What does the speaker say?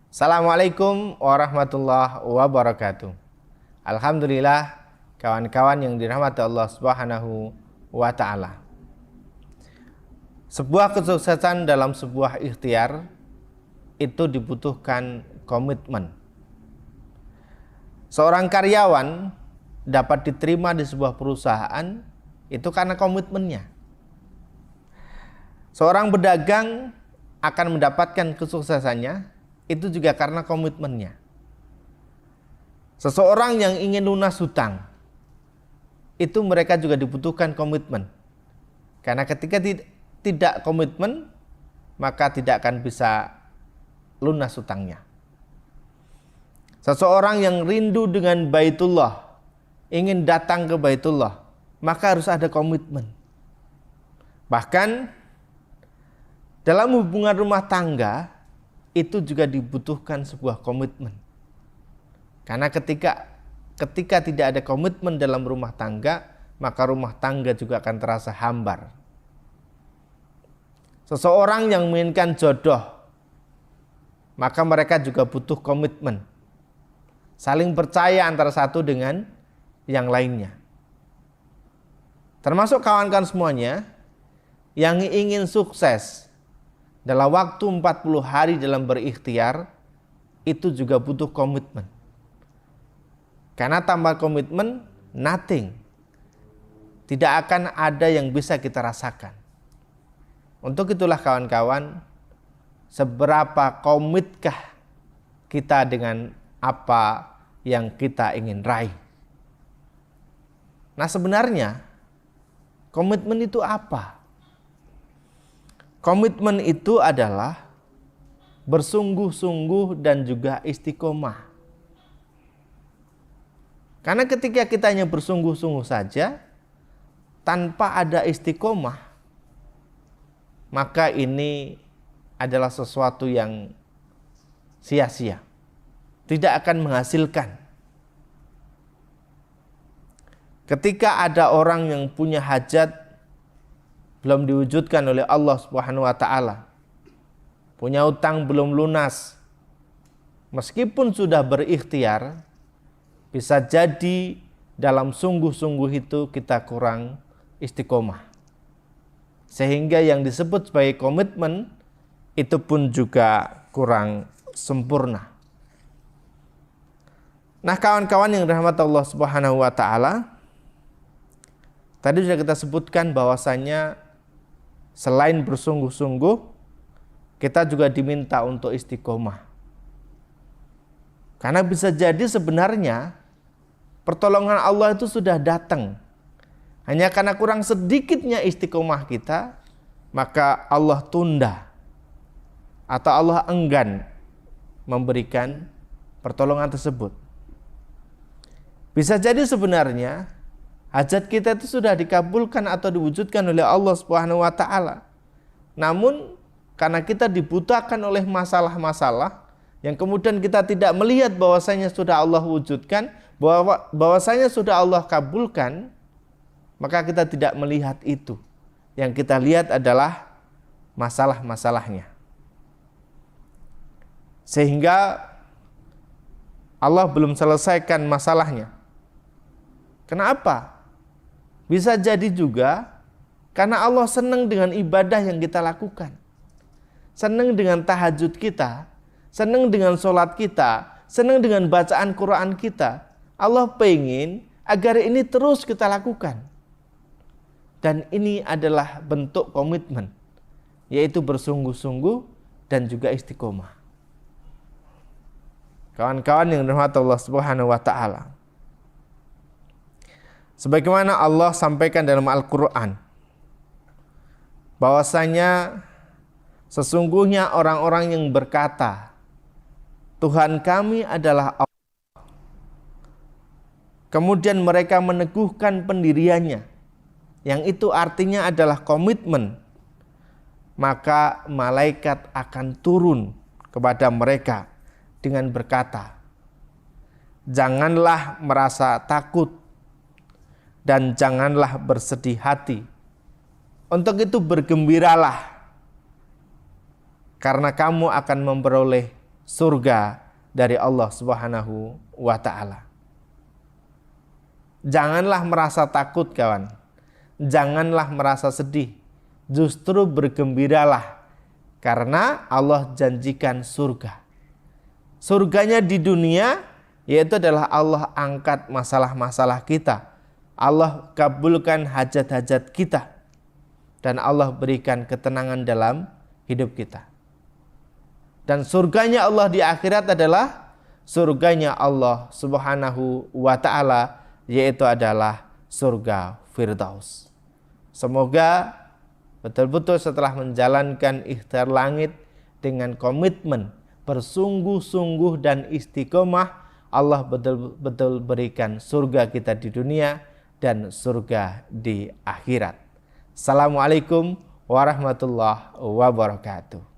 Assalamualaikum warahmatullahi wabarakatuh. Alhamdulillah, kawan-kawan yang dirahmati Allah Subhanahu wa taala. Sebuah kesuksesan dalam sebuah ikhtiar itu dibutuhkan komitmen. Seorang karyawan dapat diterima di sebuah perusahaan itu karena komitmennya. Seorang pedagang akan mendapatkan kesuksesannya itu juga karena komitmennya. Seseorang yang ingin lunas hutang itu mereka juga dibutuhkan komitmen. Karena ketika tidak komitmen maka tidak akan bisa lunas hutangnya. Seseorang yang rindu dengan Baitullah, ingin datang ke Baitullah, maka harus ada komitmen. Bahkan dalam hubungan rumah tangga itu juga dibutuhkan sebuah komitmen. Karena ketika tidak ada komitmen dalam rumah tangga, maka rumah tangga juga akan terasa hambar. Seseorang yang menginginkan jodoh, maka mereka juga butuh komitmen. Saling percaya antara satu dengan yang lainnya. Termasuk kawan-kawan semuanya yang ingin sukses dalam waktu 40 hari dalam berikhtiar, itu juga butuh komitmen. Karena tanpa komitmen, nothing. Tidak akan ada yang bisa kita rasakan. Untuk itulah kawan-kawan, seberapa komitkah kita dengan apa yang kita ingin raih. Nah sebenarnya, komitmen itu apa? Komitmen itu adalah bersungguh-sungguh dan juga istiqomah. Karena ketika kita hanya bersungguh-sungguh saja, tanpa ada istiqomah, maka ini adalah sesuatu yang sia-sia. Tidak akan menghasilkan. Ketika ada orang yang punya hajat belum diwujudkan oleh Allah Subhanahu wa taala, punya utang belum lunas, meskipun sudah berikhtiar, bisa jadi dalam sungguh-sungguh itu kita kurang istiqomah. Sehingga yang disebut sebagai komitmen itu pun juga kurang sempurna. Nah, kawan-kawan yang dirahmati Allah Subhanahu wa taala, tadi sudah kita sebutkan bahwasanya selain bersungguh-sungguh, kita juga diminta untuk istiqomah. Karena bisa jadi sebenarnya pertolongan Allah itu sudah datang. Hanya karena kurang sedikitnya istiqomah kita, maka Allah tunda atau Allah enggan memberikan pertolongan tersebut. Bisa jadi sebenarnya hajat kita itu sudah dikabulkan atau diwujudkan oleh Allah Subhanahu wa taala. Namun karena kita dibutuhkan oleh masalah-masalah yang kemudian kita tidak melihat bahwasanya sudah Allah wujudkan, bahwasanya sudah Allah kabulkan, maka kita tidak melihat itu. Yang kita lihat adalah masalah-masalahnya. Sehingga Allah belum selesaikan masalahnya. Kenapa? Bisa jadi juga karena Allah senang dengan ibadah yang kita lakukan. Senang dengan tahajud kita, senang dengan sholat kita, senang dengan bacaan Quran kita. Allah pengen agar ini terus kita lakukan. Dan ini adalah bentuk komitmen, yaitu bersungguh-sungguh dan juga istiqomah. Kawan-kawan yang dirahmati Allah Subhanahu wa taala, sebagaimana Allah sampaikan dalam Al-Quran, bahwasanya sesungguhnya orang-orang yang berkata, Tuhan kami adalah Allah, kemudian mereka meneguhkan pendiriannya, yang itu artinya adalah komitmen, maka malaikat akan turun kepada mereka dengan berkata, janganlah merasa takut dan janganlah bersedih hati. Untuk itu bergembiralah, karena kamu akan memperoleh surga dari Allah Subhanahu wa taala. Janganlah merasa takut kawan. Janganlah merasa sedih. Justru bergembiralah karena Allah janjikan surga. Surganya di dunia yaitu adalah Allah angkat masalah-masalah kita. Allah kabulkan hajat-hajat kita. Dan Allah berikan ketenangan dalam hidup kita. Dan surganya Allah di akhirat adalah surganya Allah Subhanahu wa ta'ala, yaitu adalah surga Firdaus. Semoga betul-betul setelah menjalankan ikhtiar langit dengan komitmen bersungguh-sungguh dan istiqomah, Allah betul-betul berikan surga kita di dunia dan surga di akhirat. Assalamualaikum warahmatullahi wabarakatuh.